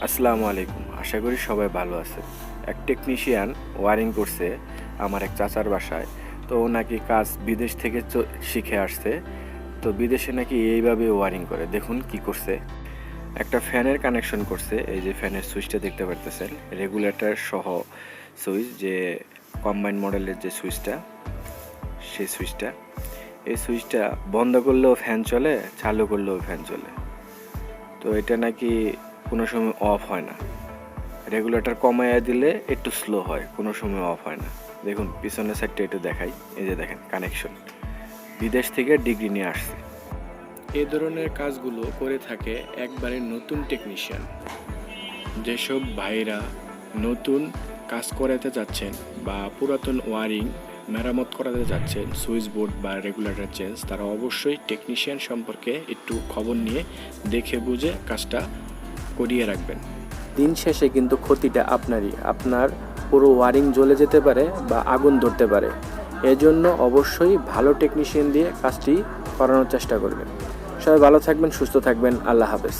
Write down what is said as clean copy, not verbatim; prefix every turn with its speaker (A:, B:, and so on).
A: আসসালামু আলাইকুম। আশা করি সবাই ভালো আছে। এক টেকনিশিয়ান ওয়ারিং করছে আমার এক চাচার বাসায়। তো ও নাকি কাজ বিদেশ থেকে শিখে আসছে। তো বিদেশে নাকি এইভাবে ওয়ারিং করে। দেখুন কি করছে। একটা ফ্যানের কানেকশন করছে। এই যে ফ্যানের সুইচটা দেখতে পারতেছেন, রেগুলেটর সহ সুইচ, যে কম্বাইন মডেলের যে সুইচটা, সেই সুইচটা। এই সুইচটা বন্ধ করলেও ফ্যান চলে, চালু করলেও ফ্যান চলে। তো এটা নাকি কোনো সময় অফ হয় না। রেগুলেটর কমাইয়া দিলে একটু স্লো হয়, কোনো সময় অফ হয় না। দেখুন পিছনের সাইডটা একটু দেখাই। এই যে দেখেন কানেকশন, বিদেশ থেকে ডিগ্রি নিয়ে আসছে। এই ধরনের কাজগুলো করে থাকে একবারে নতুন টেকনিশিয়ান। যেসব ভাইরা নতুন কাজ করাতে যাচ্ছেন বা পুরাতন ওয়ারিং মেরামত করাতে যাচ্ছেন, সুইচ বোর্ড বা রেগুলেটর চেঞ্জ, তারা অবশ্যই টেকনিশিয়ান সম্পর্কে একটু খবর নিয়ে দেখে বুঝে কাজটা করিয়ে রাখবেন। দিন শেষে কিন্তু ক্ষতিটা আপনারই। আপনার পুরো ওয়ারিং জ্বলে যেতে পারে বা আগুন ধরতে পারে। এজন্য অবশ্যই ভালো টেকনিশিয়ান দিয়ে কাজটি করানোর চেষ্টা করবেন। সবাই ভালো থাকবেন, সুস্থ থাকবেন। আল্লাহ হাফেজ।